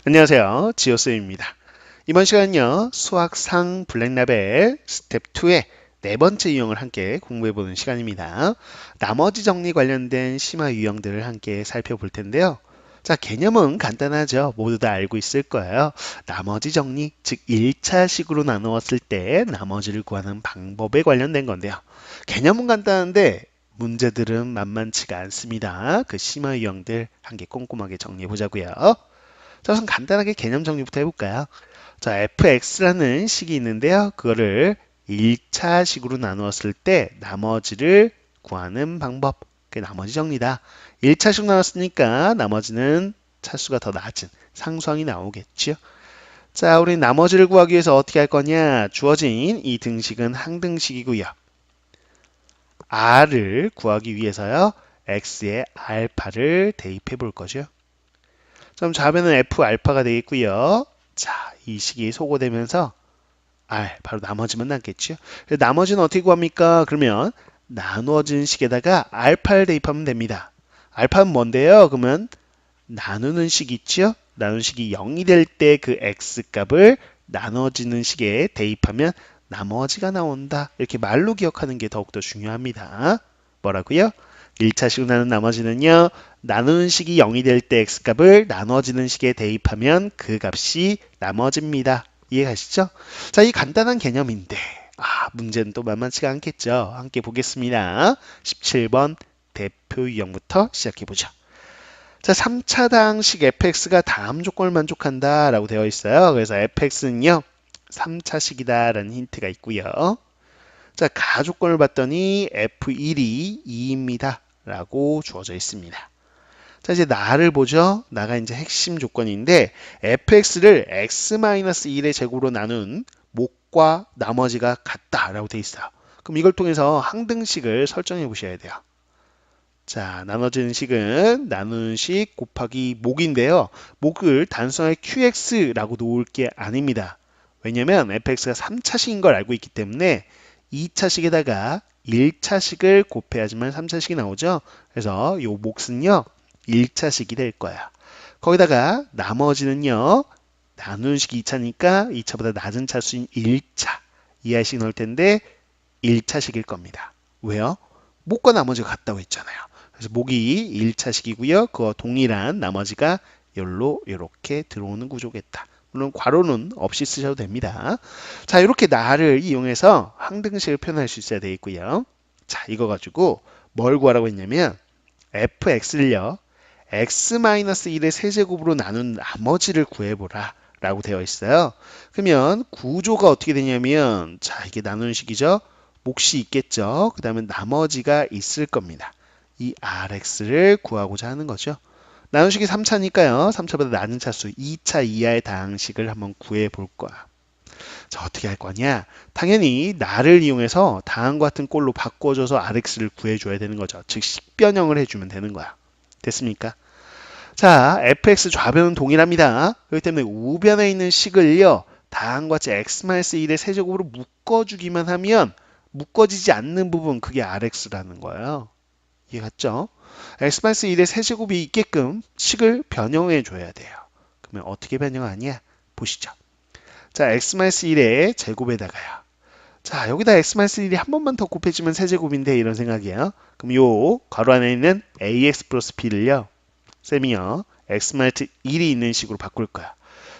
안녕하세요. 지오쌤입니다. 이번 시간은요, 수학상 블랙라벨 스텝 2의 네 번째 유형을 함께 공부해보는 시간입니다. 나머지 정리 관련된 심화 유형들을 함께 살펴볼 텐데요. 자, 개념은 간단하죠. 모두 다 알고 있을 거예요. 나머지 정리, 즉 1차식으로 나누었을 때 나머지를 구하는 방법에 관련된 건데요. 개념은 간단한데 문제들은 만만치가 않습니다. 그 심화 유형들 함께 꼼꼼하게 정리해 보자고요. 자, 우선 간단하게 개념 정리부터 해볼까요? 자, fx라는 식이 있는데요. 그거를 1차식으로 나누었을 때 나머지를 구하는 방법. 그게 나머지 정리다. 1차식 나눴으니까 나머지는 차수가 더 낮은 상수항이 나오겠죠. 자, 우리 나머지를 구하기 위해서 어떻게 할 거냐? 주어진 이 등식은 항등식이고요. r을 구하기 위해서요. x의 알파를 대입해 볼 거죠. 그럼 좌변은 f 알파가 되겠고요. 자, 이 식이 소거되면서 R, 바로 나머지만 남겠죠. 나머지는 어떻게 구합니까? 그러면 나누어진 식에다가 알파를 대입하면 됩니다. 알파는 뭔데요? 그러면 나누는 식 있죠? 나누는 식이 0이 될 때 그 x값을 나눠지는 식에 대입하면 나머지가 나온다. 이렇게 말로 기억하는 게 더욱더 중요합니다. 뭐라고요? 1차식으로 나눈 나머지는요. 나누는 식이 0이 될 때 x값을 나눠지는 식에 대입하면 그 값이 나머지입니다. 이해가시죠? 자, 이 간단한 개념인데 문제는 또 만만치가 않겠죠. 함께 보겠습니다. 17번 대표 유형부터 시작해보죠. 자, 3차당식 fx가 다음 조건을 만족한다 라고 되어 있어요. 그래서 fx는요 3차식이다 라는 힌트가 있고요. 자, 가조건을 봤더니 f1이 2입니다 라고 주어져 있습니다. 자, 이제 나를 보죠. 나가 이제 핵심 조건인데 fx를 x-1의 제곱으로 나눈 목과 나머지가 같다라고 돼 있어요. 그럼 이걸 통해서 항등식을 설정해 보셔야 돼요. 자, 나눠지는 식은 나누는 식 곱하기 목인데요. 목을 단순하게 qx라고 놓을 게 아닙니다. 왜냐면 fx가 3차식인 걸 알고 있기 때문에 2차식에다가 1차식을 곱해야지만 3차식이 나오죠. 그래서 요 몫은요 1차식이 될 거야. 거기다가 나머지는요 나누는 식이 2차니까 2차보다 낮은 차수인 1차 이하식 넣을 텐데 1차식일 겁니다. 왜요? 목과 나머지가 같다고 했잖아요. 그래서 목이 1차식이고요. 그와 동일한 나머지가 열로 이렇게 들어오는 구조겠다. 물론 괄호는 없이 쓰셔도 됩니다. 자, 이렇게 나를 이용해서 항등식을 표현할 수 있어야 되겠고요. 자, 이거 가지고 뭘 구하라고 했냐면 fx를요. x-1의 세제곱으로 나눈 나머지를 구해보라 라고 되어 있어요. 그러면 구조가 어떻게 되냐면 자, 이게 나누는 식이죠. 몫이 있겠죠. 그 다음에 나머지가 있을 겁니다. 이 rx를 구하고자 하는 거죠. 나누식이 3차니까요. 3차보다 낮은 차수 2차 이하의 다항식을 한번 구해 볼 거야. 자, 어떻게 할 거냐? 당연히 나를 이용해서 다음과 같은 꼴로 바꿔줘서 rx를 구해줘야 되는 거죠. 즉 식변형을 해주면 되는 거야. 됐습니까? 자, fx 좌변은 동일합니다. 그렇기 때문에 우변에 있는 식을요. 다음과 같이 x-1의 세제곱으로 묶어주기만 하면 묶어지지 않는 부분 그게 rx라는 거예요. 이해 갔죠? x-1의 세제곱이 있게끔 식을 변형해 줘야 돼요. 그러면 어떻게 변형하냐? 보시죠. 자, x-1의 제곱에다가요. 자, 여기다 x-1이 한 번만 더 곱해주면 세제곱인데 이런 생각이에요. 그럼 요 괄호 안에 있는 ax 플러스 b를요. 쌤이요. x-1이 있는 식으로 바꿀 거야.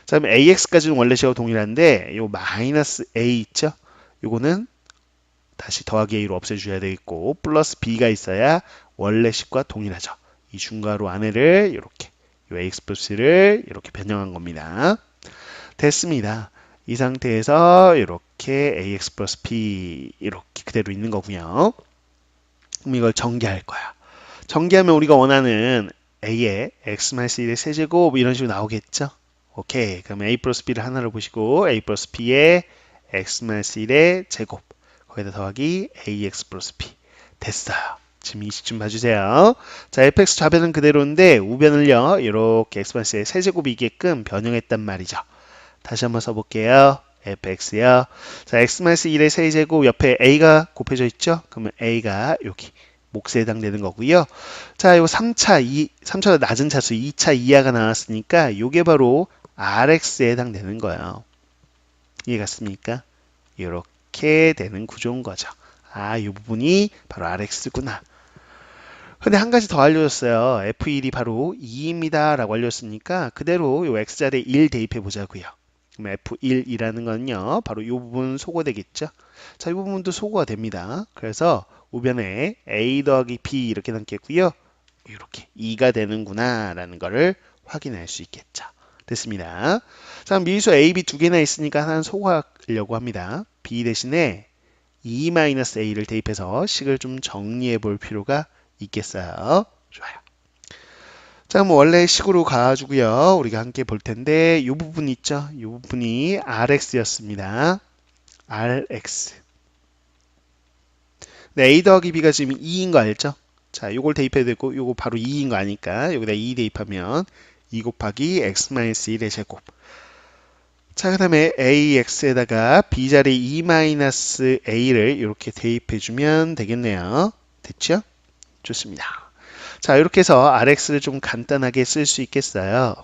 자, 그럼 ax까지는 원래 식하고 동일한데 요 마이너스 a 있죠? 요거는 다시 더하기 a로 없애줘야 되겠고 플러스 b가 있어야 원래 식과 동일하죠. 이 중괄호 안에를 이렇게 요 ax 플러스를 이렇게 변형한 겁니다. 됐습니다. 이 상태에서 이렇게 ax 플러스 b 이렇게 그대로 있는 거고요. 그럼 이걸 전개할 거야. 전개하면 우리가 원하는 a의 x-1의 세제곱 이런 식으로 나오겠죠? 오케이. 그럼 a 플러스 b를 하나로 보시고 a 플러스 b의 x-1의 제곱 거기다 더하기 ax 플러스 b 됐어요. 지금 이 식 좀 봐주세요. 자, fx 좌변은 그대로인데 우변을요 이렇게 x-의 세제곱이게끔 변형했단 말이죠. 다시 한번 써볼게요. fx요. 자, x-1의 세제곱 옆에 a가 곱해져 있죠? 그러면 a가 여기 몫에 해당되는 거고요. 자, 요 3차, 3차보다 낮은 차수 2차 이하가 나왔으니까 요게 바로 RX에 해당되는 거예요. 이해갔습니까? 이렇게 되는 구조인 거죠. 아, 이 부분이 바로 RX구나. 근데 한 가지 더 알려줬어요. F1이 바로 2입니다 라고 알려줬으니까 그대로 이 X자리에 1 대입해 보자고요. 그럼 F1이라는 건요, 바로 이 부분 소거되겠죠. 자, 이 부분도 소거가 됩니다. 그래서 우변에 A 더하기 B 이렇게 남겠고요. 이렇게 2가 되는구나 라는 거를 확인할 수 있겠죠. 됐습니다. 자, 미수 A, B 두 개나 있으니까 하나는 소거하려고 합니다. B 대신에 2-A를 대입해서 식을 좀 정리해 볼 필요가 있겠어요. 좋아요. 자, 그럼 원래 식으로 가주고요. 우리가 함께 볼 텐데 이 부분 있죠? 이 부분이 RX였습니다. RX. 네, A 더하기 B가 지금 2인 거 알죠? 자, 요걸 대입해야 되고 요거 바로 2인 거 아니까 여기다 2 대입하면 2 곱하기 x-1의 제곱. 자, 그 다음에 AX에다가 B자리 2-A를 이렇게 대입해주면 되겠네요. 됐죠? 좋습니다. 자, 이렇게 해서 RX를 좀 간단하게 쓸 수 있겠어요.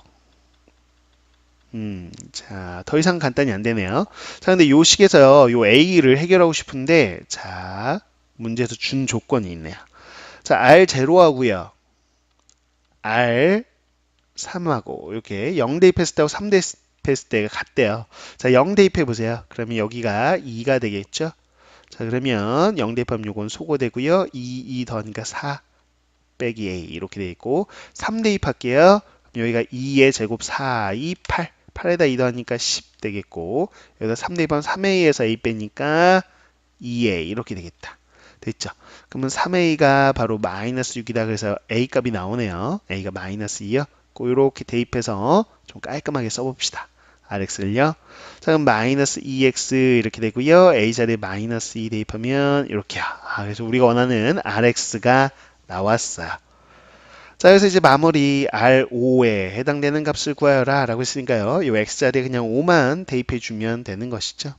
자, 더 이상 간단히 안 되네요. 자, 근데 요 식에서요, 요 A를 해결하고 싶은데, 자, 문제에서 준 조건이 있네요. 자, R0하고요. R3하고, 이렇게 0 대입했을 때하고 3 대입했을 때가 같대요. 자, 0 대입해 보세요. 그러면 여기가 2가 되겠죠? 자, 그러면 0 대입하면 요건 소거되고요. 2 더하니까 4 빼기 A 이렇게 돼 있고, 3 대입할게요. 여기가 2의 제곱 4, 2, 8. 8에다 2 더하니까 10 되겠고, 여기다 3 대입하면 3A에서 A 빼니까 2A 이렇게 되겠다. 됐죠? 그러면 3A가 바로 마이너스 6이다. 그래서 A 값이 나오네요. A가 마이너스 2요. 이렇게 대입해서 좀 깔끔하게 써봅시다. RX를요. 자, 그럼 마이너스 2X 이렇게 되고요. A 자리에 마이너스 2 대입하면 이렇게요. 아, 그래서 우리가 원하는 RX가 나왔어요. 자, 그래서 이제 마무리 R5에 해당되는 값을 구하여라 라고 했으니까요. 이 X자리에 그냥 5만 대입해 주면 되는 것이죠.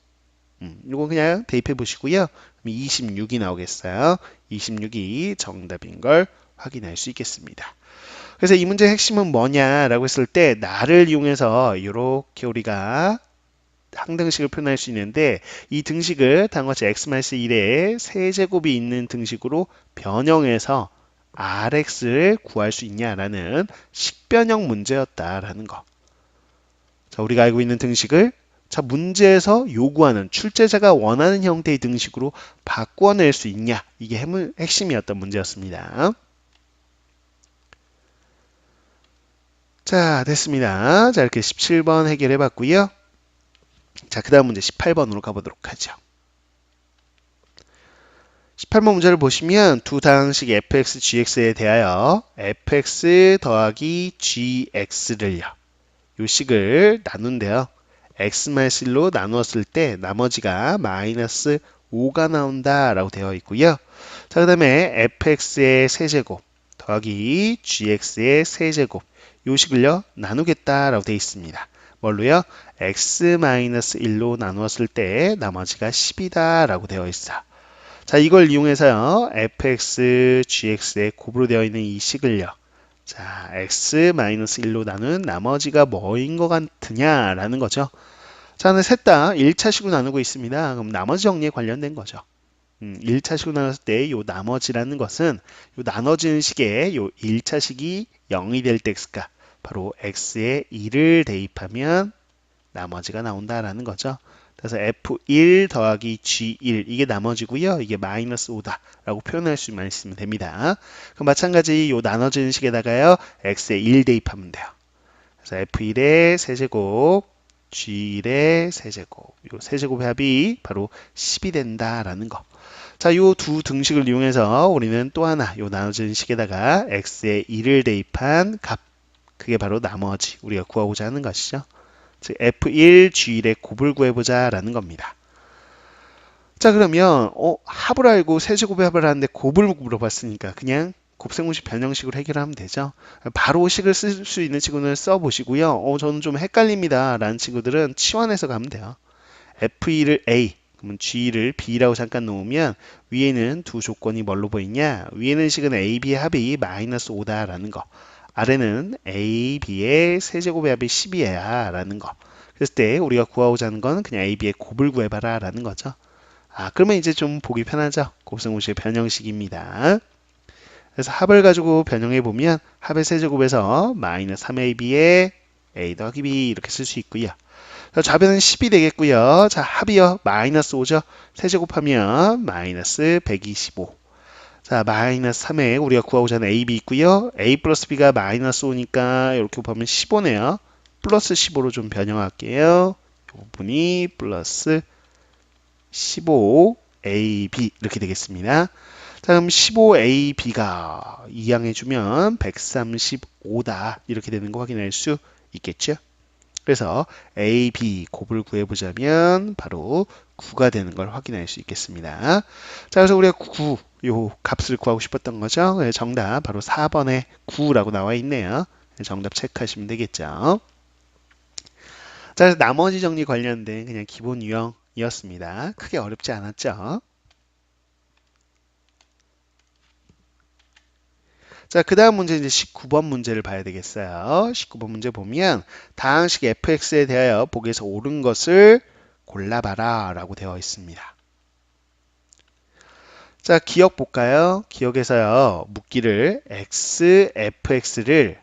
이거 그냥 대입해 보시고요. 26이 나오겠어요. 26이 정답인 걸 확인할 수 있겠습니다. 그래서 이 문제의 핵심은 뭐냐라고 했을 때 나를 이용해서 이렇게 우리가 항등식을 표현할 수 있는데 이 등식을 다음과 같이 x-1의 세제곱이 있는 등식으로 변형해서 RX를 구할 수 있냐라는 식변형 문제였다라는 거. 자, 우리가 알고 있는 등식을 자, 문제에서 요구하는 출제자가 원하는 형태의 등식으로 바꿔낼 수 있냐. 이게 핵심이었던 문제였습니다. 자, 됐습니다. 자, 이렇게 17번 해결해 봤고요. 자, 그 다음 문제 18번으로 가보도록 하죠. 18번 문제를 보시면 두 다항식 fx, gx에 대하여 fx 더하기 gx를요. 요 식을 나눈대요. x-1로 나누었을 때 나머지가 마이너스 5가 나온다 라고 되어 있고요. 자, 그 다음에 fx의 세제곱 더하기 gx의 세제곱 요 식을요 나누겠다 라고 되어 있습니다. 뭘로요? x-1로 나누었을 때 나머지가 10이다 라고 되어 있어요. 자, 이걸 이용해서요 fx, gx에 곱으로 되어 있는 이 식을요 자, x-1로 나눈 나머지가 뭐인 것 같으냐라는 거죠. 자, 근데 셋 다 1차식으로 나누고 있습니다. 그럼 나머지 정리에 관련된 거죠. 1차식으로 나눴을 때 요 나머지라는 것은 요 나눠지는 식에 요 1차식이 0이 될 때 x가 바로 x에 2를 대입하면 나머지가 나온다라는 거죠. 그래서 F1 더하기 G1 이게 나머지고요. 이게 마이너스 5다 라고 표현할 수만 있으면 됩니다. 그럼 마찬가지 요 나눠지는 식에다가요. X에 1 대입하면 돼요. 그래서 F1의 세제곱 G1의 세제곱 요 세제곱의 합이 바로 10이 된다라는 거. 자, 요 두 등식을 이용해서 우리는 또 하나 요 나눠지는 식에다가 X에 2를 대입한 값 그게 바로 나머지 우리가 구하고자 하는 것이죠. 즉 F1, G1의 곱을 구해보자 라는 겁니다. 자, 그러면 합을 알고 세제곱의 합을 하는데 곱을 물어봤으니까 그냥 곱셈공식 변형식으로 해결하면 되죠. 바로 식을 쓸 수 있는 친구는 써보시고요. 저는 좀 헷갈립니다 라는 친구들은 치환해서 가면 돼요. F1을 A 그러면 G를 B라고 잠깐 놓으면 위에는 두 조건이 뭘로 보이냐? 위에는 식은 A, B의 합이 마이너스 5다라는 거. 아래는 a, b의 세제곱의 합이 10이야 라는 거. 그랬을 때 우리가 구하고자 하는 건 그냥 a, b의 곱을 구해봐라 라는 거죠. 그러면 이제 좀 보기 편하죠. 곱셈공식의 변형식입니다. 그래서 합을 가지고 변형해 보면 합의 세제곱에서 마이너스 3ab에 a 더하기 b 이렇게 쓸 수 있고요. 좌변은 10이 되겠고요. 자, 합이요. 마이너스 5죠. 세제곱하면 마이너스 125. 자, 마이너스 3에 우리가 구하고자 하는 AB 있고요. A 플러스 B가 마이너스 5니까 이렇게 곱하면 15네요. 플러스 15로 좀 변형할게요. 이 부분이 플러스 15AB 이렇게 되겠습니다. 자, 그럼 15AB가 이항해주면 135다. 이렇게 되는 거 확인할 수 있겠죠? 그래서 A, B 곱을 구해보자면 바로 9가 되는 걸 확인할 수 있겠습니다. 자, 그래서 우리가 9, 요 값을 구하고 싶었던 거죠. 정답 바로 4번에 9라고 나와 있네요. 정답 체크하시면 되겠죠. 자, 그래서 나머지 정리 관련된 그냥 기본 유형이었습니다. 크게 어렵지 않았죠. 자, 그 다음 문제 이제 19번 문제를 봐야 되겠어요. 19번 문제 보면 다항식 fx에 대하여 보기에서 옳은 것을 골라봐라 라고 되어 있습니다. 자, 기억 볼까요? 기억에서요. 묻기를 x, fx를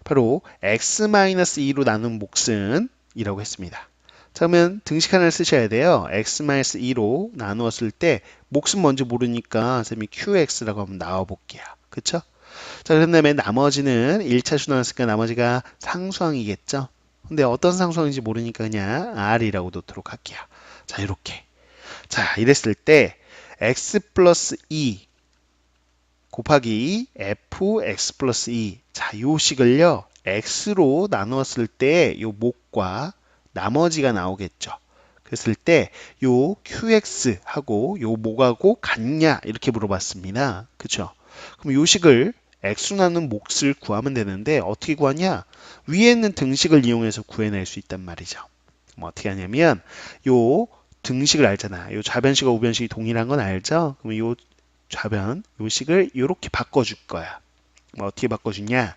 바로 x-2로 나눈 몫은 이라고 했습니다. 자, 그러면 등식 하나를 쓰셔야 돼요. x-2로 나누었을 때 몫은 뭔지 모르니까 선생님이 qx라고 한번 나와 볼게요. 그쵸? 자, 그런 다음에 나머지는 1차수 나왔으니까 나머지가 상수항이겠죠? 근데 어떤 상수항인지 모르니까 그냥 R이라고 놓도록 할게요. 자, 이렇게. 자, 이랬을 때 x 플러스 2 곱하기 fx 플러스 2. 자, 요 식을요. x로 나누었을 때 요 몫과 나머지가 나오겠죠. 그랬을 때 요 qx하고 요 몫하고 같냐 이렇게 물어봤습니다. 그쵸? 그럼 요 식을 x로 나눈 몫을 구하면 되는데 어떻게 구하냐? 위에 있는 등식을 이용해서 구해낼 수 있단 말이죠. 그럼 어떻게 하냐면 요 등식을 알잖아. 요 좌변식과 우변식이 동일한 건 알죠? 그럼 요 좌변, 요 식을 이렇게 바꿔줄 거야. 어떻게 바꿔주냐?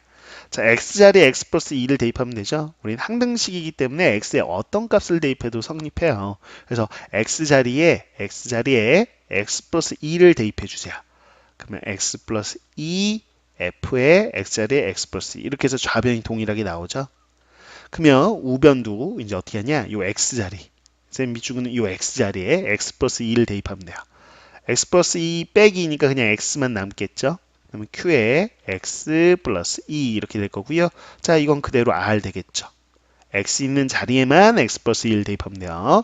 자, x자리에 x 플러스 2를 대입하면 되죠? 우리는 항등식이기 때문에 x에 어떤 값을 대입해도 성립해요. 그래서 x자리에 x 플러스 2를 대입해 주세요. 그러면 x 플러스 2 f에 x자리에 x 플러스 2 이렇게 해서 좌변이 동일하게 나오죠. 그러면 우변도 이제 어떻게 하냐? 요 x자리. 쌤 밑줄은 요 x자리에 x 플러스 2를 대입하면 돼요. x 플러스 2 빼기니까 그냥 x만 남겠죠. 그러면 q에 x 플러스 2 이렇게 될 거고요. 자, 이건 그대로 r 되겠죠. x 있는 자리에만 x 플러스 1 대입하면 돼요.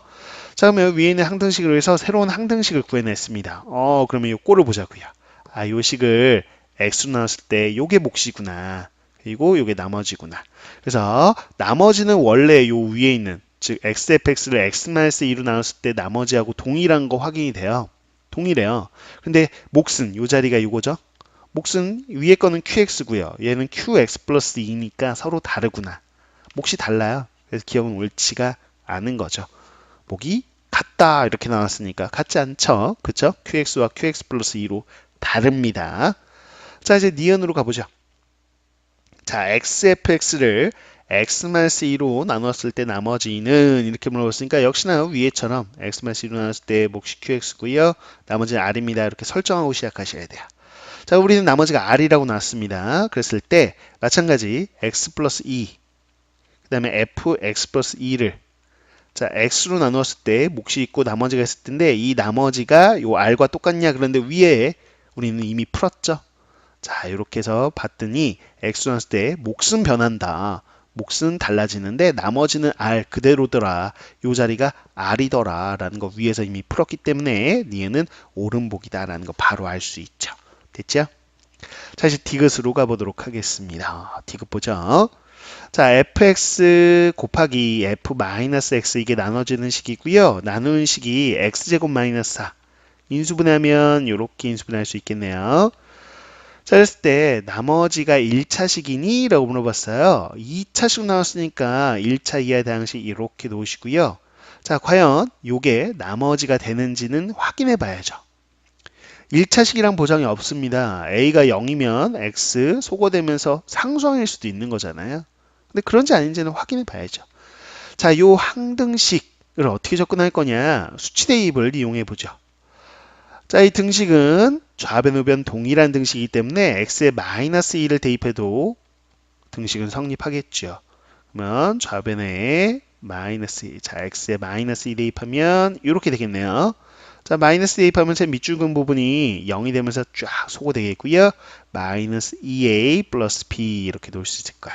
자, 그러면 위에 있는 항등식을 위해서 새로운 항등식을 구해냈습니다. 그러면 이 꼴을 보자고요. 요 식을 x로 나눴을 때 요게 몫이구나. 그리고 요게 나머지구나. 그래서 나머지는 원래 요 위에 있는 즉 xfx를 x-2로 나눴을 때 나머지하고 동일한 거 확인이 돼요. 동일해요. 근데 몫은 요 자리가 요거죠. 몫은 위에 거는 qx고요. 얘는 qx 플러스 2니까 서로 다르구나. 몫이 달라요. 그래서 기억은 옳지가 않은 거죠. 몫이 같다 이렇게 나왔으니까 같지 않죠. 그쵸? qx와 qx 플러스 2로 다릅니다. 자, 이제 니은으로 가보죠. 자, xfx를 x-2로 나눴을 때 나머지는 이렇게 물어봤으니까 역시나 위에처럼 x-2로 나눴을 때 몫이 qx고요. 나머지는 r입니다. 이렇게 설정하고 시작하셔야 돼요. 자, 우리는 나머지가 r이라고 나왔습니다. 그랬을 때 마찬가지 x 플러스 2, 그 다음에 fx 플러스 2를 자, x로 나누었을 때 몫이 있고 나머지가 있을 텐데 이 나머지가 요 r과 똑같냐? 그런데 위에 우리는 이미 풀었죠. 자, 이렇게 해서 봤더니 x로 나눴을 때 몫은 변한다. 몫은 달라지는데 나머지는 r 그대로더라. 요 자리가 r이더라 라는 거 위에서 이미 풀었기 때문에 니은은 오른복이다 라는 거 바로 알 수 있죠. 됐죠? 자, 이제 디귿으로 가보도록 하겠습니다. 디귿 보죠. 자, fx 곱하기 f-x 이게 나눠지는 식이고요. 나누는 식이 x제곱 마이너스 4. 인수분해하면 이렇게 인수분해할 수 있겠네요. 자, 그랬을 때 나머지가 1차식이니? 라고 물어봤어요. 2차식 나왔으니까 1차 이하 다항식 이렇게 놓으시고요. 자, 과연 요게 나머지가 되는지는 확인해 봐야죠. 1차식이랑 보장이 없습니다. a가 0이면 x 소거되면서 상수항일 수도 있는 거잖아요. 근데 그런지 아닌지는 확인해 봐야죠. 자, 요 항등식을 어떻게 접근할 거냐? 수치 대입을 이용해 보죠. 자, 이 등식은 좌변 우변 동일한 등식이기 때문에 x에 마이너스 2를 대입해도 등식은 성립하겠죠. 그러면 좌변에 마이너스 2, 자, x에 마이너스 2 대입하면 이렇게 되겠네요. 자, 마이너스 대입하면서 밑줄근 부분이 0이 되면서 쫙 소거되겠고요. 마이너스 2a 플러스 b 이렇게 놓을 수 있을 거야.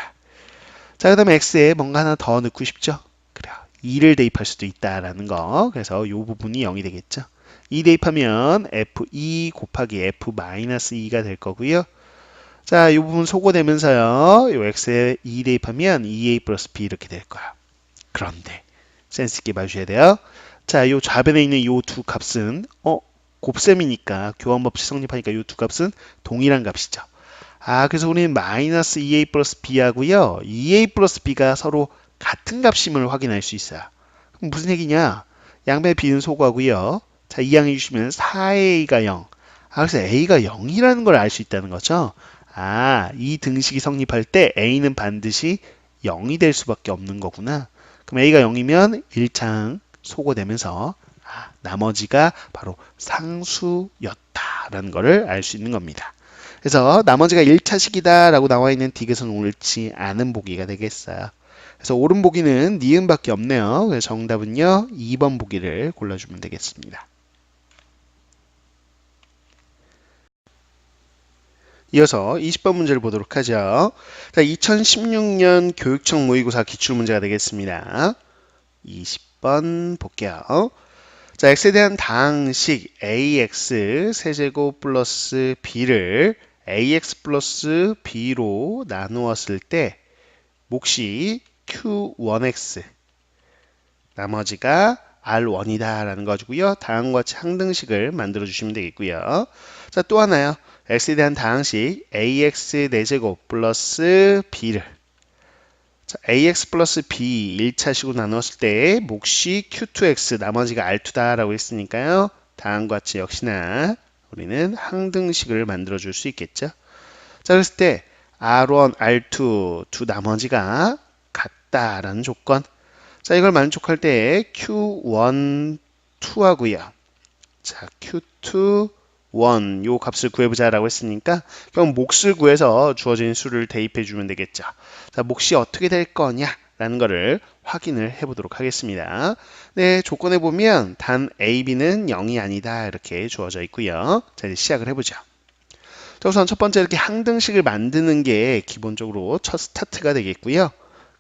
자, 그 다음에 x에 뭔가 하나 더 넣고 싶죠? 그래요. 2를 대입할 수도 있다라는 거. 그래서 이 부분이 0이 되겠죠. 2 대입하면 f2 곱하기 f-2가 될 거고요. 자, 이 부분 소거되면서요. 요 x에 2 대입하면 2a 플러스 b 이렇게 될 거야. 그런데 센스 있게 봐주셔야 돼요. 자, 요 좌변에 있는 요 두 값은 곱셈이니까 교환 법칙 성립하니까 요 두 값은 동일한 값이죠. 아, 그래서 우리는 마이너스 2a 플러스 b하고요. 2a 플러스 b가 서로 같은 값임을 확인할 수 있어요. 그럼 무슨 얘기냐? 양변의 b는 소거하고요. 자, 이항해 주시면 4a가 0. 아, 그래서 a가 0이라는 걸 알 수 있다는 거죠. 아, 이 등식이 성립할 때 a는 반드시 0이 될 수밖에 없는 거구나. 그럼 a가 0이면 1창 소거되면서 나머지가 바로 상수였다라는 것을 알 수 있는 겁니다. 그래서 나머지가 1차식이다 라고 나와 있는 디귿은 옳지 않은 보기가 되겠어요. 그래서 옳은 보기는 니은밖에 없네요. 그래서 정답은요 2번 보기를 골라주면 되겠습니다. 이어서 20번 문제를 보도록 하죠. 자, 2016년 교육청 모의고사 기출문제가 되겠습니다. 20번 볼게요. 자, x에 대한 다항식 ax 세제곱 플러스 b를 ax 플러스 b로 나누었을 때 몫이 q1x 나머지가 r1이다 라는 거고요. 다음과 같이 항등식을 만들어 주시면 되겠고요. 자, 또 하나요. x에 대한 다항식 ax 4제곱 플러스 b를 자, ax 플러스 b 1차식으로 나눴을 때 몫이 q2x 나머지가 r2다 라고 했으니까요. 다음과 같이 역시나 우리는 항등식을 만들어 줄 수 있겠죠. 자, 그랬을 때 r1, r2 두 나머지가 같다라는 조건. 자, 이걸 만족할 때 q1, 2하고요. 자, q2, 1, 요 값을 구해보자라고 했으니까 그럼 몫을 구해서 주어진 수를 대입해 주면 되겠죠. 자, 몫이 어떻게 될 거냐라는 거를 확인을 해보도록 하겠습니다. 네, 조건에 보면 단 A, B는 0이 아니다 이렇게 주어져 있고요. 자, 이제 시작을 해보죠. 자, 우선 첫 번째 이렇게 항등식을 만드는 게 기본적으로 첫 스타트가 되겠고요.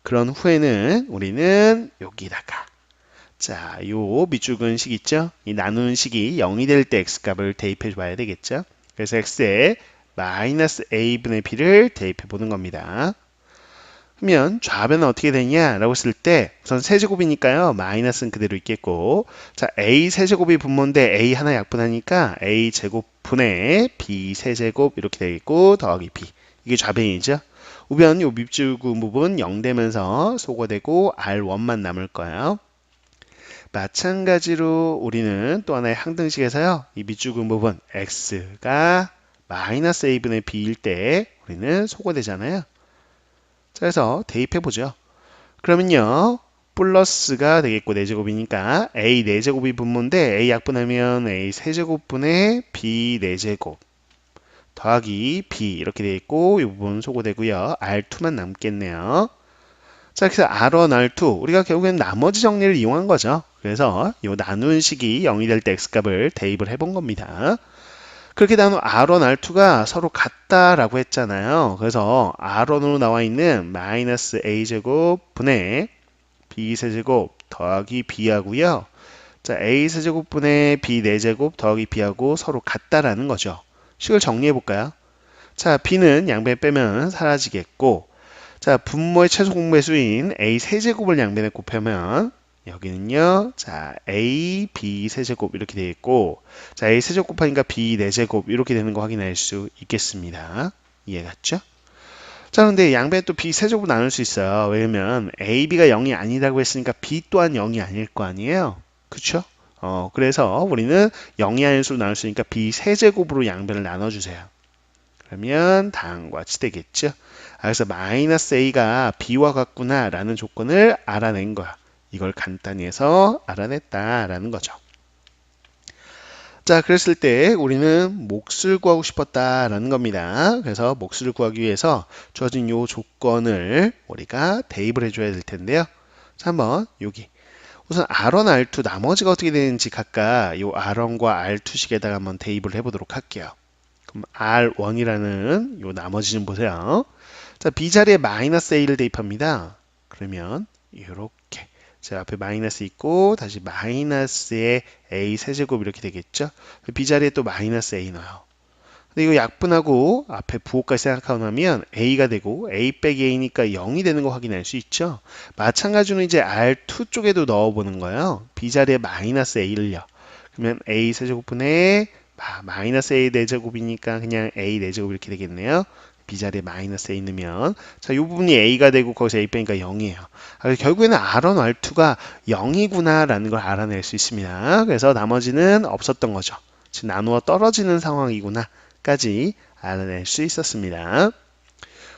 그런 후에는 우리는 여기다가 자, 요 밑줄근 식 있죠? 이 나누는 식이 0이 될 때 x값을 대입해 봐야 되겠죠? 그래서 x에 마이너스 a분의 b를 대입해 보는 겁니다. 그러면 좌변은 어떻게 되냐라고 했을 때 우선 세제곱이니까요. 마이너스는 그대로 있겠고 자, a 세제곱이 분모인데 a 하나 약분하니까 a 제곱분의 b 세제곱 이렇게 되겠고 더하기 b 이게 좌변이죠. 우변 요 밑줄근 부분 0 되면서 소거되고 r1만 남을 거예요. 마찬가지로 우리는 또 하나의 항등식에서요. 이 밑줄근 부분 x가 마이너스 a분의 b일 때 우리는 소거되잖아요. 자, 그래서 대입해보죠. 그러면요. 플러스가 되겠고 4제곱이니까 a 4제곱이 분모인데 a 약분하면 a 세제곱분의 b 4제곱 더하기 b 이렇게 되겠고 이 부분 소거되고요. r2만 남겠네요. 자, 그래서 R1, R2 우리가 결국엔 나머지 정리를 이용한 거죠. 그래서 이 나눈 식이 0이 될 때 x값을 대입을 해본 겁니다. 그렇게 나눈 R1, R2가 서로 같다라고 했잖아요. 그래서 R1으로 나와 있는 마이너스 a제곱 분의 b세제곱 더하기 b하고요. 자, a세제곱 분의 b 4제곱 더하기 b하고 서로 같다라는 거죠. 식을 정리해 볼까요? 자, b는 양변 빼면 사라지겠고 자, 분모의 최소 공배수인 a 세제곱을 양변에 곱하면 여기는요. 자, a, b 세제곱 이렇게 되겠고 자, a 세제곱 곱하니까 b 4제곱 이렇게 되는 거 확인할 수 있겠습니다. 이해 갔죠? 자, 근데 양변에 또 b 세제곱 나눌 수 있어요. 왜냐면 a, b가 0이 아니라고 했으니까 b 또한 0이 아닐 거 아니에요. 그쵸? 그래서 우리는 0이 아닌 수로 나눌 수 있으니까 b 세제곱으로 양변을 나눠주세요. 그러면 다음과 같이 되겠죠. 그래서 마이너스 a가 b와 같구나 라는 조건을 알아낸 거야. 이걸 간단히 해서 알아냈다라는 거죠. 자, 그랬을 때 우리는 몫을 구하고 싶었다라는 겁니다. 그래서 몫을 구하기 위해서 주어진 요 조건을 우리가 대입을 해줘야 될 텐데요. 자, 한번 여기 우선 R1, R2 나머지가 어떻게 되는지 각각 요 R1과 R2식에다가 한번 대입을 해보도록 할게요. 그럼 R1이라는 요 나머지 좀 보세요. 자, B 자리에 마이너스 A를 대입합니다. 그러면 이렇게 자, 앞에 마이너스 있고 다시 마이너스의 A 세제곱 이렇게 되겠죠. B 자리에 또 마이너스 A 넣어요. 근데 이거 약분하고 앞에 부호까지 생각하고 나면 A가 되고 A 빼기 A니까 0이 되는 거 확인할 수 있죠. 마찬가지로 이제 R2 쪽에도 넣어보는 거예요. B 자리에 마이너스 A를요. 그러면 A 세제곱분의 마이너스 A 4제곱이니까 그냥 A 4제곱 이렇게 되겠네요. B 자리에 마이너스 A 넣으면 자, 이 부분이 A가 되고 거기서 A 빼니까 0이에요. 결국에는 R1, R2가 0이구나 라는 걸 알아낼 수 있습니다. 그래서 나머지는 없었던 거죠. 즉 나누어 떨어지는 상황이구나 까지 알아낼 수 있었습니다.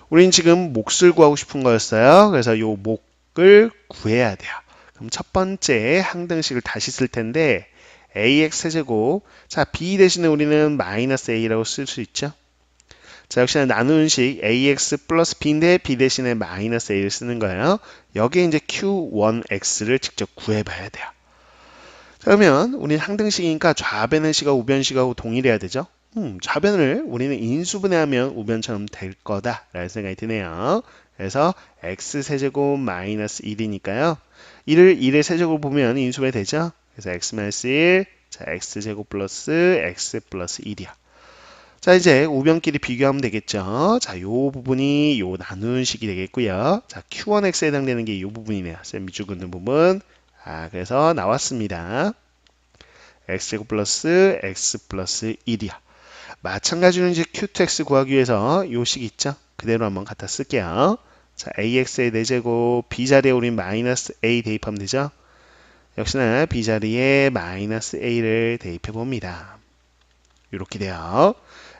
우린 지금 몫을 구하고 싶은 거였어요. 그래서 요 몫을 구해야 돼요. 그럼 첫 번째 항등식을 다시 쓸 텐데 ax 세제곱 자 b 대신에 우리는 마이너스 a라고 쓸 수 있죠. 자 역시나 나누는 식 ax 플러스 b인데 b 대신에 마이너스 a를 쓰는 거예요. 여기에 이제 q1x를 직접 구해봐야 돼요. 자, 그러면 우리는 항등식이니까 좌변의 식하고 우변식하고 동일해야 되죠. 좌변을 우리는 인수분해하면 우변처럼 될 거다라는 생각이 드네요. 그래서 x 세제곱 마이너스 1이니까요. 1을 세제곱 보면 인수분해 되죠. 그래서 x 마이너스 1, 자 x제곱 플러스 x 플러스 1이야. 자 이제 우변끼리 비교하면 되겠죠. 자 요 부분이 요 나누는 식이 되겠고요. 자 q1x에 해당되는 게 요 부분이네요. 쌤 밑줄 긋는 부분. 그래서 나왔습니다. x제곱 플러스 x 플러스 1이야. 마찬가지로 이제 q2x 구하기 위해서 요 식 있죠? 그대로 한번 갖다 쓸게요. 자, ax의 4제곱, b 자리에 우린 마이너스 a 대입하면 되죠? 역시나 b 자리에 마이너스 a를 대입해 봅니다. 이렇게 돼요.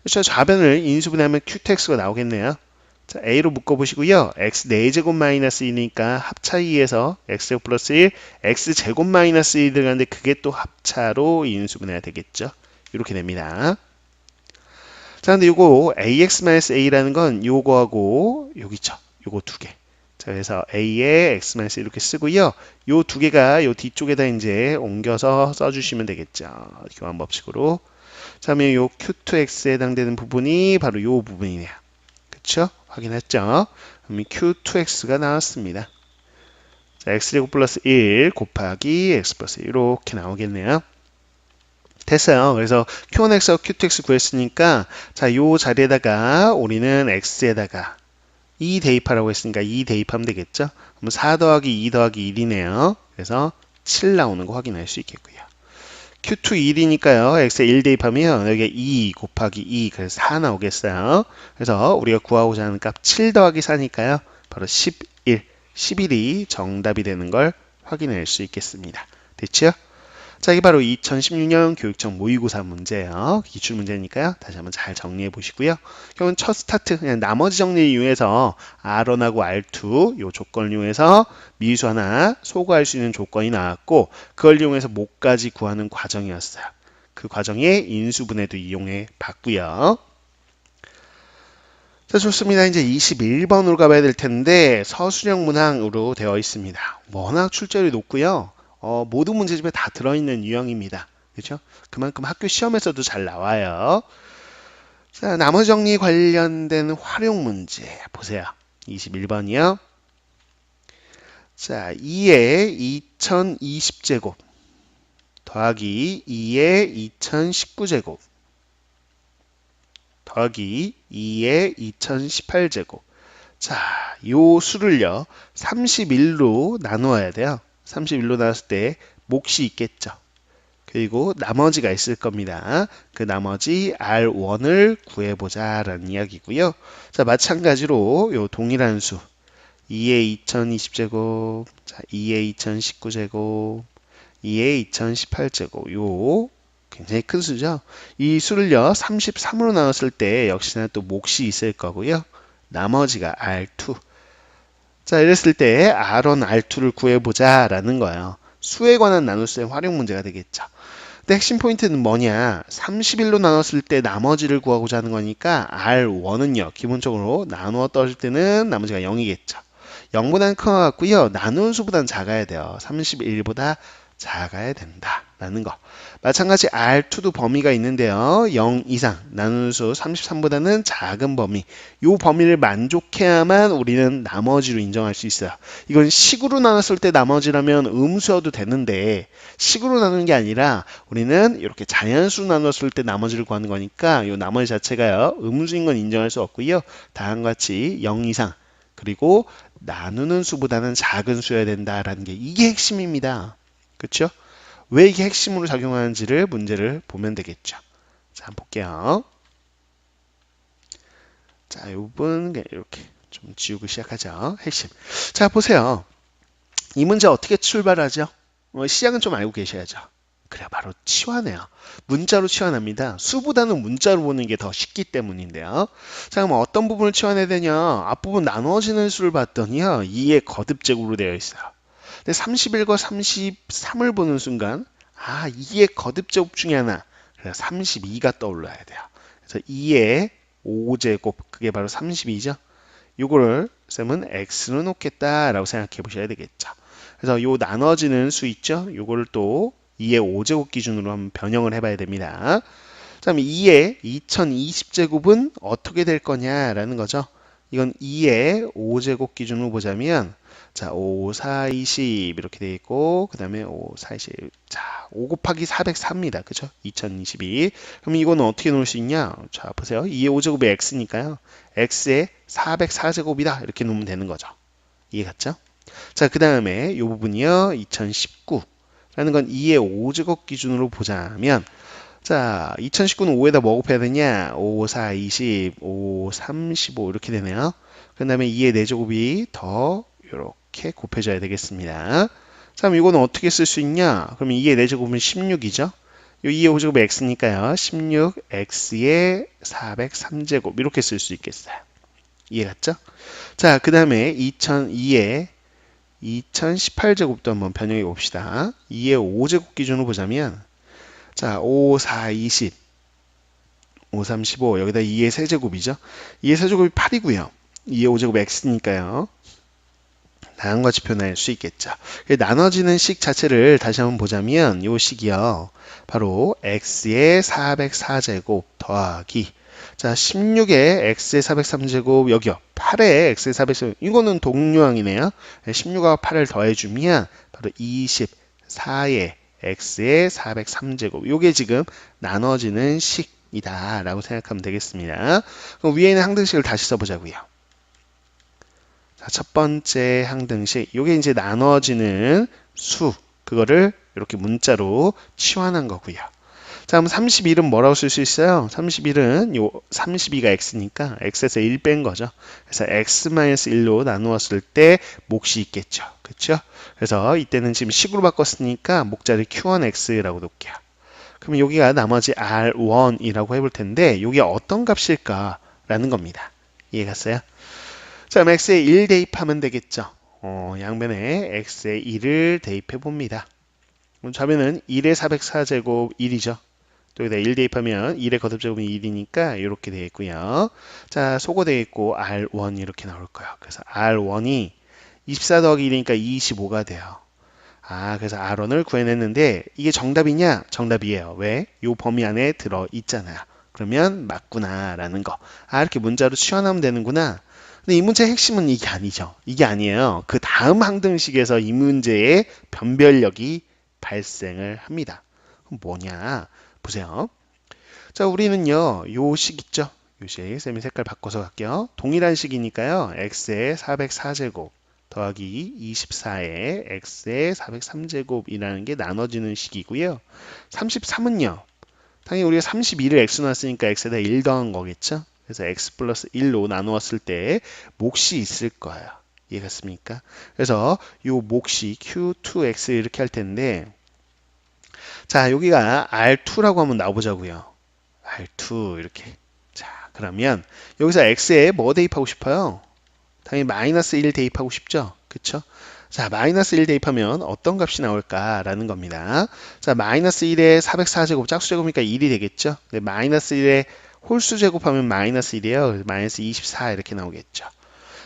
그래서 좌변을 인수분해하면 q2x가 나오겠네요. 자, a로 묶어보시고요. x 4제곱 마이너스 1이니까 합차이에서 x제곱 플러스 1, x제곱 마이너스 1 들어가는데 그게 또 합차로 인수분해가 되겠죠. 이렇게 됩니다. 자, 근데 요거 ax-a라는 건 요거하고 여기죠. 요거 두 개. 자, 그래서 a에 x- 이렇게 쓰고요. 요 두 개가 요 뒤쪽에다 이제 옮겨서 써주시면 되겠죠. 교환 법칙으로. 자, 그러면 요 q2x에 해당되는 부분이 바로 요 부분이네요. 그쵸? 확인했죠? 그럼 q2x가 나왔습니다. 자, x제곱 플러스 1 곱하기 x 플러스 1 이렇게 나오겠네요. 됐어요. 그래서 q1x하고 q2x 구했으니까 자, 요 자리에다가 우리는 x에다가 2 대입하라고 했으니까 2 대입하면 되겠죠? 그럼 4 더하기 2 더하기 1이네요. 그래서 7 나오는 거 확인할 수 있겠고요. q2 1이니까요. x에 1 대입하면 여기에 2 곱하기 2 그래서 4 나오겠어요. 그래서 우리가 구하고자 하는 값 7 더하기 4니까요. 바로 11, 11이 정답이 되는 걸 확인할 수 있겠습니다. 됐죠? 자, 이게 바로 2016년 교육청 모의고사 문제예요. 기출 문제니까요. 다시 한번 잘 정리해 보시고요. 그러면 첫 스타트 그냥 나머지 정리를 이용해서 R1하고 R2 요 조건을 이용해서 미수 하나 소거할 수 있는 조건이 나왔고 그걸 이용해서 몫까지 구하는 과정이었어요. 그 과정에 인수분해도 이용해 봤고요. 자, 좋습니다. 이제 21번으로 가봐야 될 텐데 서술형 문항으로 되어 있습니다. 워낙 출제율이 높고요. 모든 문제집에 다 들어있는 유형입니다. 그렇죠? 그만큼 학교 시험에서도 잘 나와요. 자, 나머지 정리 관련된 활용 문제 보세요. 21번이요. 자, 2의 2020제곱 더하기 2의 2019제곱 더하기 2의 2018제곱. 자, 요 수를요. 31로 나누어야 돼요. 31로 나눴을 때 몫이 있겠죠. 그리고 나머지가 있을 겁니다. 그 나머지 R1을 구해보자 라는 이야기고요. 자, 마찬가지로 요 동일한 수 2의 2020제곱, 자, 2의 2019제곱, 2의 2018제곱. 요 굉장히 큰 수죠. 이 수를요 33으로 나눴을 때 역시나 또 몫이 있을 거고요. 나머지가 R2. 자, 이랬을 때 R1, R2를 구해보자 라는 거예요. 수에 관한 나눗셈 활용 문제가 되겠죠. 근데 핵심 포인트는 뭐냐? 31로 나눴을 때 나머지를 구하고자 하는 거니까 R1은요. 기본적으로 나누어 떨어질 때는 나머지가 0이겠죠. 0보다는 큰 것 같고요. 나누는 수보다는 작아야 돼요. 31보다 작아야 된다. 라는 거. 마찬가지 R2도 범위가 있는데요. 0 이상 나누는 수 33보다는 작은 범위. 이 범위를 만족해야만 우리는 나머지로 인정할 수 있어요. 이건 식으로 나눴을 때 나머지라면 음수여도 되는데 식으로 나누는 게 아니라 우리는 이렇게 자연수로 나눴을 때 나머지를 구하는 거니까 이 나머지 자체가요. 음수인 건 인정할 수 없고요. 다음과 같이 0 이상 그리고 나누는 수보다는 작은 수여야 된다라는 게 이게 핵심입니다. 그렇죠? 왜 이게 핵심으로 작용하는지를 문제를 보면 되겠죠. 자, 한번 볼게요. 자, 이 부분 이렇게 좀 지우고 시작하죠. 핵심. 자, 보세요. 이 문제 어떻게 출발하죠? 시작은 좀 알고 계셔야죠. 그래, 바로 치환해요. 문자로 치환합니다. 수보다는 문자로 보는 게 더 쉽기 때문인데요. 자, 그럼 어떤 부분을 치환해야 되냐? 앞부분 나누어지는 수를 봤더니요. 2의 거듭제곱으로 되어 있어요. 근데 31과 33을 보는 순간 2의 거듭제곱 중에 하나, 그래서 32가 떠올라야 돼요. 그래서 2의 5제곱, 그게 바로 32죠. 요거를 쌤은 x로 놓겠다라고 생각해 보셔야 되겠죠. 그래서 요 나눠지는 수 있죠. 요거를 또 2의 5제곱 기준으로 한번 변형을 해봐야 됩니다. 자, 그럼 2의 2020제곱은 어떻게 될 거냐라는 거죠. 이건 2의 5제곱 기준으로 보자면 자, 5, 4, 20 이렇게 돼 있고 그 다음에 5, 4, 20 자, 5 곱하기 404입니다. 그죠? 2022 그럼 이거는 어떻게 놓을 수 있냐? 자, 보세요. 2의 5제곱이 x니까요. x의 404제곱이다. 이렇게 놓으면 되는 거죠. 이해 갔죠? 자, 그 다음에 이 부분이요. 2019라는 건 2의 5제곱 기준으로 보자면 자, 2019는 5에다 뭐 곱해야 되냐? 5, 4, 20, 5, 35 이렇게 되네요. 그 다음에 2의 4제곱이 더 이렇게 곱해져야 되겠습니다. 자, 그럼 이거는 어떻게 쓸 수 있냐? 그럼 2의 4제곱은 16이죠? 요 2의 5제곱이 x니까요. 16x의 403제곱 이렇게 쓸 수 있겠어요. 이해 갔죠? 자, 그 다음에 2002의 2018제곱도 한번 변형해 봅시다. 2의 5제곱 기준으로 보자면 자, 5, 4, 20, 5, 35 여기다 2의 세제곱이죠. 2의 세제곱이 8이고요. 2의 5제곱 x니까요. 다음과 같이 표현할 수 있겠죠. 나눠지는 식 자체를 다시 한번 보자면 이 식이요. 바로 x의 404제곱 더하기 자 16의 x의 403제곱 여기요. 8의 x의 403제곱 이거는 동류항이네요. 16하고 8을 더해주면 바로 24의 x의 403제곱 요게 지금 나눠지는 식이다 라고 생각하면 되겠습니다. 그럼 위에 있는 항등식을 다시 써보자고요. 자, 첫 번째 항등식 요게 이제 나눠지는 수 그거를 이렇게 문자로 치환한 거고요. 자, 그럼 31은 뭐라고 쓸 수 있어요? 31은 요 32가 x니까 x에서 1 뺀 거죠. 그래서 x-1로 나누었을 때 몫이 있겠죠. 그렇죠? 그래서 이때는 지금 식으로 바꿨으니까 목자를 q1x라고 놓을게요. 그럼 여기가 나머지 r1이라고 해볼 텐데 이게 어떤 값일까라는 겁니다. 이해 갔어요? 자, 그럼 x에 1 대입하면 되겠죠. 양변에 x에 1을 대입해 봅니다. 그럼 좌변은 1의 404제곱 1이죠. 또 여기다 1 대입하면 1의 거듭제곱이 1이니까 이렇게 되어 있고요. 자, 소거되어 있고 R1 이렇게 나올 거예요. 그래서 R1이 24 더하기 1이니까 25가 돼요. 그래서 R1을 구해냈는데 이게 정답이냐? 정답이에요. 왜? 요 범위 안에 들어 있잖아요. 그러면 맞구나 라는 거. 이렇게 문자로 치환하면 되는구나. 근데 이 문제의 핵심은 이게 아니죠. 이게 아니에요. 그 다음 항등식에서 이 문제의 변별력이 발생을 합니다. 그럼 뭐냐? 보세요. 자, 우리는요, 요 식 있죠? 요 식, 쌤이 색깔 바꿔서 갈게요. 동일한 식이니까요, x의 404제곱 더하기 24의 x의 403제곱이라는 게 나눠지는 식이고요. 33은요, 당연히 우리가 31을 x로 놨으니까 x에다 1 더한 거겠죠? 그래서 x 플러스 1로 나누었을 때 몫이 있을 거예요. 이해갔습니까? 그래서 요 몫이 q2x 이렇게 할 텐데, 자, 여기가 R2라고 한번 나와보자고요. R2 이렇게. 자, 그러면 여기서 X에 뭐 대입하고 싶어요? 당연히 마이너스 1 대입하고 싶죠? 그쵸? 자, 마이너스 1 대입하면 어떤 값이 나올까라는 겁니다. 자, 마이너스 1에 404제곱, 짝수제곱이니까 1이 되겠죠? 네, 마이너스 1에 홀수제곱하면 마이너스 1이에요. 마이너스 24 이렇게 나오겠죠.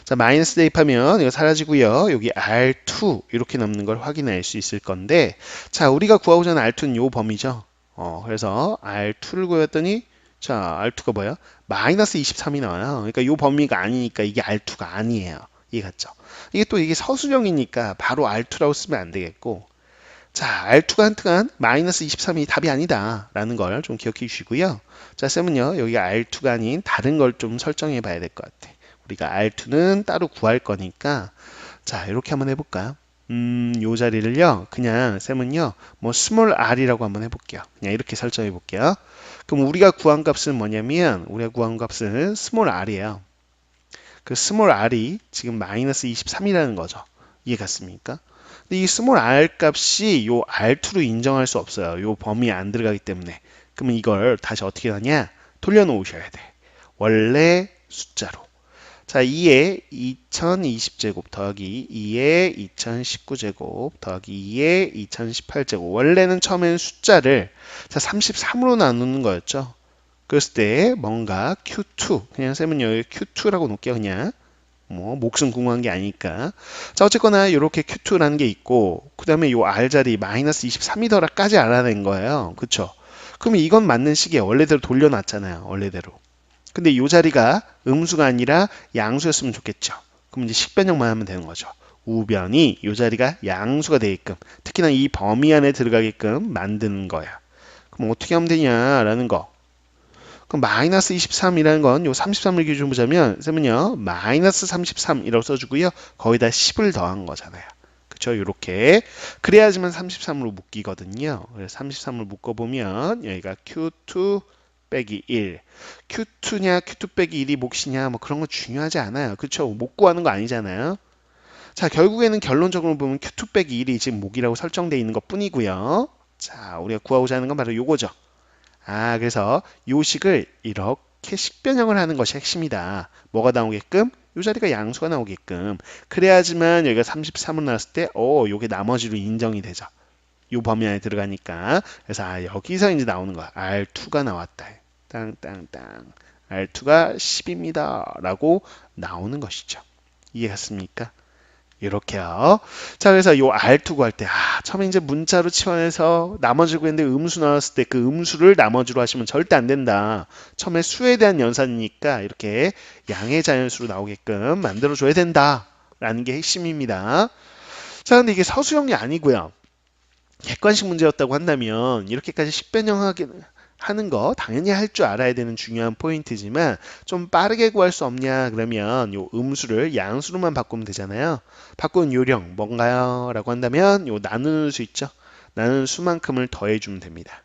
자, 마이너스 대입하면 이거 사라지고요. 여기 R2 이렇게 남는 걸 확인할 수 있을 건데, 자, 우리가 구하고자 하는 R2는 요 범위죠. 그래서 R2를 구했더니, 자, R2가 뭐예요? 마이너스 23이 나와요. 그러니까 요 범위가 아니니까 이게 R2가 아니에요. 이해갔죠? 이게 또 이게 서술형이니까 바로 R2라고 쓰면 안 되겠고, 자, R2가 한튼간 마이너스 23이 답이 아니다 라는 걸 좀 기억해 주시고요. 자, 쌤은요, 여기가 R2가 아닌 다른 걸 좀 설정해 봐야 될 것 같아. 우리가 R2는 따로 구할 거니까, 자, 이렇게 한번 해볼까요? 요 자리를요, 그냥 쌤은요, 뭐 스몰 r이라고 한번 해볼게요. 그냥 이렇게 설정해 볼게요. 그럼 우리가 구한 값은 뭐냐면, 우리가 구한 값은 스몰 r이에요. 그 스몰 r이 지금 마이너스 23이라는 거죠. 이해갔습니까? 근데 이 스몰 r 값이 요 R2로 인정할 수 없어요. 요 범위에 안 들어가기 때문에. 그러면 이걸 다시 어떻게 하냐? 돌려놓으셔야 돼. 원래 숫자로. 자, 2에 2020제곱 더하기 2에 2019제곱 더하기 2에 2018제곱. 원래는 처음엔 숫자를 자 33으로 나누는 거였죠. 그랬을 때 뭔가 Q2. 그냥 쌤은 여기 Q2라고 놓을게요. 그냥. 뭐 목숨 궁금한 게 아니니까. 자, 어쨌거나 이렇게 Q2라는 게 있고 그 다음에 요 R 자리 마이너스 23이더라까지 알아낸 거예요. 그쵸? 그러면 이건 맞는 식이에요. 원래대로 돌려놨잖아요. 원래대로. 근데 이 자리가 음수가 아니라 양수였으면 좋겠죠. 그럼 이제 식변형만 하면 되는 거죠. 우변이 이 자리가 양수가 되게끔, 특히나 이 범위 안에 들어가게끔 만드는 거야. 그럼 어떻게 하면 되냐라는 거. 그럼 마이너스 23이라는 건 요 33을 기준으로 보자면 쌤은요 마이너스 33이라고 써주고요. 거기다 10을 더한 거잖아요. 그쵸? 요렇게 그래야지만 33으로 묶이거든요. 그래서 33을 묶어보면 여기가 Q2 빼기 1. Q2냐 Q2 빼기 1이 몫이냐 뭐 그런 거 중요하지 않아요. 그쵸? 못 구하는 거 아니잖아요. 자, 결국에는 결론적으로 보면 Q2 빼기 1이 지금 몫이라고 설정되어 있는 것 뿐이고요. 자, 우리가 구하고자 하는 건 바로 요거죠. 아, 그래서 요 식을 이렇게 식변형을 하는 것이 핵심이다. 뭐가 나오게끔? 요 자리가 양수가 나오게끔. 그래야지만 여기가 33으로 나왔을 때, 요게 나머지로 인정이 되죠. 요 범위 안에 들어가니까. 그래서 여기서 이제 나오는 거야. R2가 나왔다. 땅땅땅. R2가 10입니다. 라고 나오는 것이죠. 이해갔습니까? 이렇게요. 자, 그래서 요 R2 구할 때, 처음에 이제 문자로 치환해서 나머지로 했는데 음수 나왔을 때 그 음수를 나머지로 하시면 절대 안 된다. 처음에 수에 대한 연산이니까 이렇게 양의 자연수로 나오게끔 만들어줘야 된다. 라는 게 핵심입니다. 자, 근데 이게 서술형이 아니고요. 객관식 문제였다고 한다면 이렇게까지 식변형하게 하는 거 당연히 할 줄 알아야 되는 중요한 포인트지만 좀 빠르게 구할 수 없냐 그러면 요 음수를 양수로만 바꾸면 되잖아요. 바꾼 요령 뭔가요? 라고 한다면 요 나누는 수 있죠. 나누는 수만큼을 더해주면 됩니다.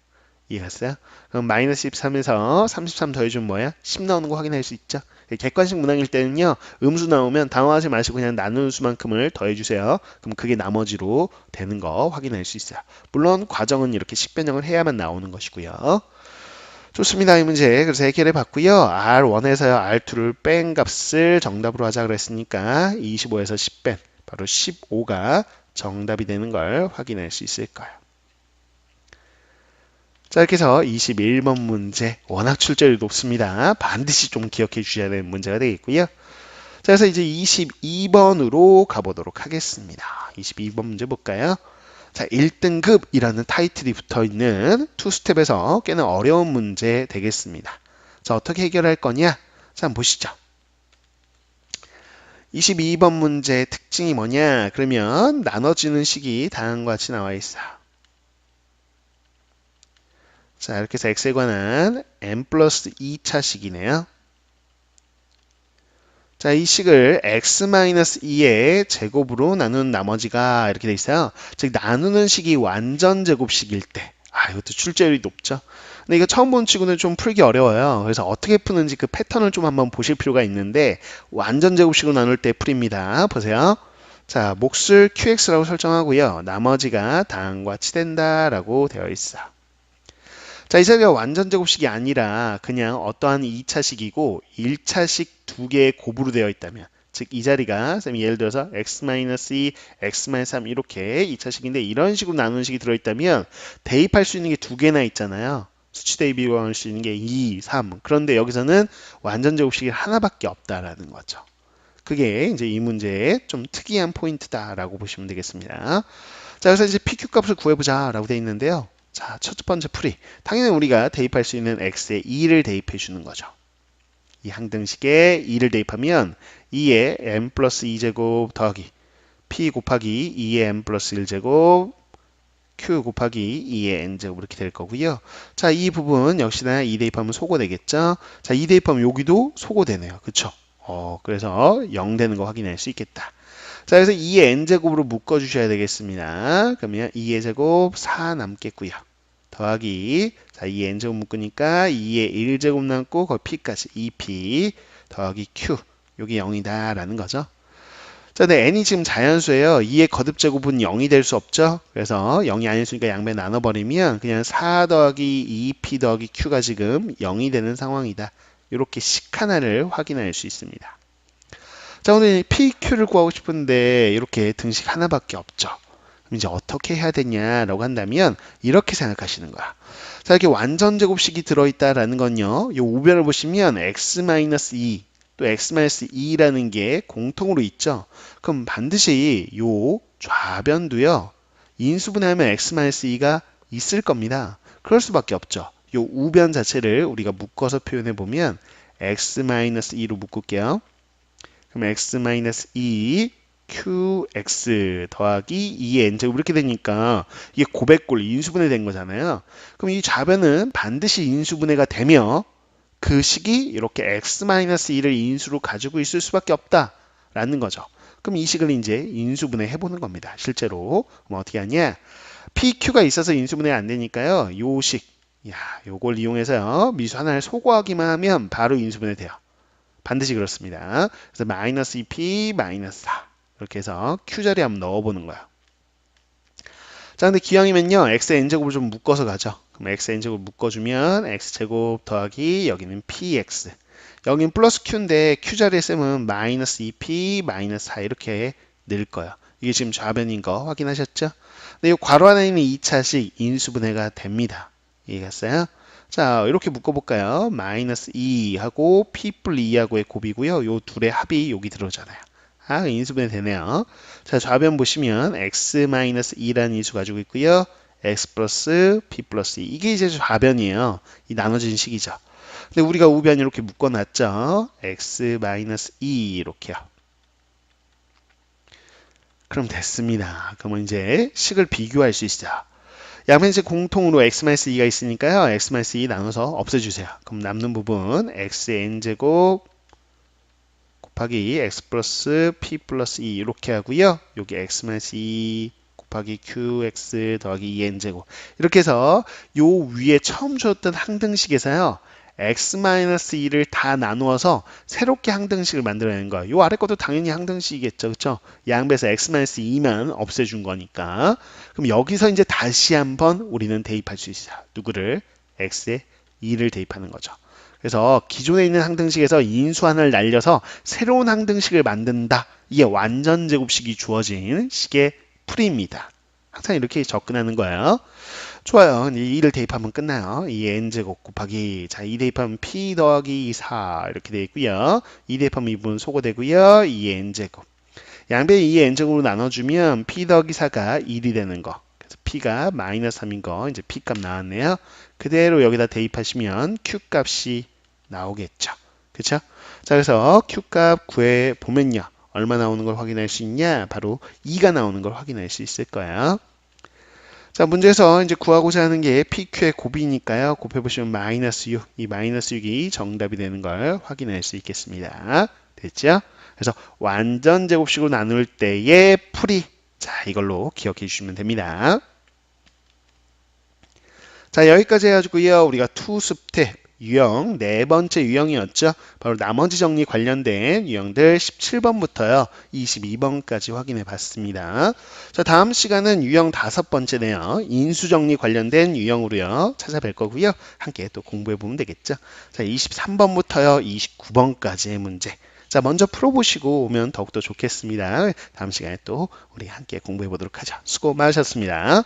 이해갔어요? 그럼 마이너스 13에서 33 더해주면 뭐야? 10 나오는 거 확인할 수 있죠. 객관식 문항일 때는요. 음수 나오면 당황하지 마시고 그냥 나누는 수만큼을 더해주세요. 그럼 그게 나머지로 되는 거 확인할 수 있어요. 물론 과정은 이렇게 식변형을 해야만 나오는 것이고요. 좋습니다. 이 문제 그래서 해결해 봤고요. R1에서요. R2를 뺀 값을 정답으로 하자 그랬으니까 25에서 10 뺀 바로 15가 정답이 되는 걸 확인할 수 있을 거예요. 자, 이렇게 해서 21번 문제 워낙 출제율이 높습니다. 반드시 좀 기억해 주셔야 되는 문제가 되겠고요. 자, 그래서 이제 22번으로 가보도록 하겠습니다. 22번 문제 볼까요? 자, 1등급이라는 타이틀이 붙어있는 투스텝에서 꽤나 어려운 문제 되겠습니다. 자, 어떻게 해결할 거냐? 자, 한번 보시죠. 22번 문제의 특징이 뭐냐? 그러면 나눠지는 식이 다음과 같이 나와 있어요. 자, 이렇게 해서 x에 관한 n 플러스 2차 식이네요. 자, 이 식을 x-2의 제곱으로 나누는 나머지가 이렇게 돼 있어요. 즉 나누는 식이 완전 제곱식일 때, 이것도 출제율이 높죠. 근데 이거 처음 본 치고는 좀 풀기 어려워요. 그래서 어떻게 푸는지 그 패턴을 좀 한번 보실 필요가 있는데 완전 제곱식으로 나눌 때 풀입니다. 보세요. 자, 몫을 QX라고 설정하고요. 나머지가 다음과 같이 된다라고 되어 있어. 자, 이 자리가 완전 제곱식이 아니라 그냥 어떠한 2차식이고 1차식 두 개의 곱으로 되어 있다면, 즉 이 자리가 예를 들어서 x-2, x-3 이렇게 2차식인데 이런 식으로 나누는 식이 들어있다면 대입할 수 있는 게 두 개나 있잖아요. 수치 대입 이용할 수 있는 게 2, 3. 그런데 여기서는 완전 제곱식이 하나밖에 없다라는 거죠. 그게 이제 이 문제의 좀 특이한 포인트다라고 보시면 되겠습니다. 자, 그래서 이제 PQ 값을 구해보자라고 되어 있는데요. 자, 첫 번째 풀이. 당연히 우리가 대입할 수 있는 x에 2를 대입해 주는 거죠. 이 항등식에 2를 대입하면 2에 m 플러스 2제곱 더하기 p 곱하기 2의 m 플러스 1제곱 q 곱하기 2의 n제곱 이렇게 될 거고요. 자, 이 부분 역시나 2 대입하면 소거되겠죠. 자, 2 대입하면 여기도 소거되네요. 그쵸? 그래서 0 되는 거 확인할 수 있겠다. 자, 그래서 2의 n제곱으로 묶어주셔야 되겠습니다. 그러면 2의 제곱 4 남겠고요. 더하기, 자, 2의 n제곱 묶으니까 2의 1제곱 남고 거기 p까지 2p 더하기 q. 요게 0이다 라는 거죠. 자, 근데 n이 지금 자연수예요. 2의 거듭제곱은 0이 될 수 없죠. 그래서 0이 아닐 수니까 양배 나눠버리면 그냥 4 더하기 2p 더하기 q가 지금 0이 되는 상황이다. 이렇게 식 하나를 확인할 수 있습니다. 자, 오늘 PQ를 구하고 싶은데 이렇게 등식 하나밖에 없죠. 그럼 이제 어떻게 해야 되냐라고 한다면 이렇게 생각하시는 거야. 자, 이렇게 완전 제곱식이 들어있다라는 건요. 이 우변을 보시면 x-2 또 x-2라는 게 공통으로 있죠. 그럼 반드시 이 좌변도요. 인수분해하면 x-2가 있을 겁니다. 그럴 수밖에 없죠. 이 우변 자체를 우리가 묶어서 표현해 보면 x-2로 묶을게요. 그럼 x-2 qx 더하기 2의 n제곱 이렇게 되니까 이게 고백골 인수분해 된 거잖아요. 그럼 이 좌변은 반드시 인수분해가 되며 그 식이 이렇게 x-2를 인수로 가지고 있을 수밖에 없다라는 거죠. 그럼 이 식을 이제 인수분해 해보는 겁니다. 실제로 그럼 어떻게 하냐? PQ가 있어서 인수분해 안 되니까요. 요 식, 요걸 이용해서요. 미수 하나를 소거하기만 하면 바로 인수분해 돼요. 반드시 그렇습니다. 그래서 마이너스 2p 마이너스 4 이렇게 해서 q 자리에 한번 넣어보는 거야. 자, 근데 기왕이면요 x n제곱을 좀 묶어서 가죠. 그럼 x n제곱 묶어주면 x제곱 더하기 여기는 px 여기는 플러스 q인데 q 자리에 쓰면 마이너스 2p 마이너스 4 이렇게 늘 거예요. 이게 지금 좌변인 거 확인하셨죠? 근데 이 괄호 안에 있는 2차식 인수분해가 됩니다. 이해갔어요? 자, 이렇게 묶어볼까요? 마이너스 2하고 P+, 2하고의 곱이고요. 요 둘의 합이 여기 들어오잖아요. 인수분해 되네요. 자, 좌변 보시면 x-2라는 인수 가지고 있고요. x 플러스 p 플러스 2. 이게 이제 좌변이에요. 이 나눠진 식이죠. 근데 우리가 우변 이렇게 묶어놨죠. x-2 이렇게요. 그럼 됐습니다. 그러면 이제 식을 비교할 수 있어요. 양변에서 공통으로 x-2가 있으니까요. x-2 나눠서 없애주세요. 그럼 남는 부분 xn제곱 곱하기 x 플러스 p 플러스 2 이렇게 하고요. 여기 x-2 곱하기 qx 더하기 2n제곱 이렇게 해서 요 위에 처음 줬던 항등식에서요. x-2를 다 나누어서 새롭게 항등식을 만들어내는 거예요. 요 아래 것도 당연히 항등식이겠죠. 그쵸? 양배에서 x-2만 없애준 거니까. 그럼 여기서 이제 다시 한번 우리는 대입할 수 있어요. 누구를? x에 2를 대입하는 거죠. 그래서 기존에 있는 항등식에서 인수 하나를 날려서 새로운 항등식을 만든다. 이게 완전 제곱식이 주어진 식의 풀이입니다. 항상 이렇게 접근하는 거예요. 좋아요. 이 2를 대입하면 끝나요. 이 n제곱 곱하기 자, 2 대입하면 p 더하기 4 이렇게 되어 있고요. 2 대입하면 이 부분 소거되고요. 2 n제곱 양배 2의 n제곱으로 나눠주면 p 더하기 4가 1이 되는 거. 그래서 p가 마이너스 3인 거 이제 p 값 나왔네요. 그대로 여기다 대입하시면 q 값이 나오겠죠. 그쵸? 자, 그래서 q 값 구해 보면요. 얼마 나오는 걸 확인할 수 있냐? 바로 2가 나오는 걸 확인할 수 있을 거예요. 자, 문제에서 이제 구하고자 하는 게 PQ의 곱이니까요. 곱해보시면 마이너스 6, 이 마이너스 6이 정답이 되는 걸 확인할 수 있겠습니다. 됐죠? 그래서 완전 제곱식으로 나눌 때의 풀이, 자, 이걸로 기억해 주시면 됩니다. 자, 여기까지 해가지고요. 우리가 투스텝 유형 네 번째 유형이었죠. 바로 나머지 정리 관련된 유형들 17번부터요. 22번까지 확인해 봤습니다. 자, 다음 시간은 유형 다섯 번째네요. 인수정리 관련된 유형으로요. 찾아뵐 거고요. 함께 또 공부해 보면 되겠죠. 자, 23번부터요. 29번까지의 문제. 자, 먼저 풀어보시고 오면 더욱더 좋겠습니다. 다음 시간에 또 우리 함께 공부해 보도록 하죠. 수고 많으셨습니다.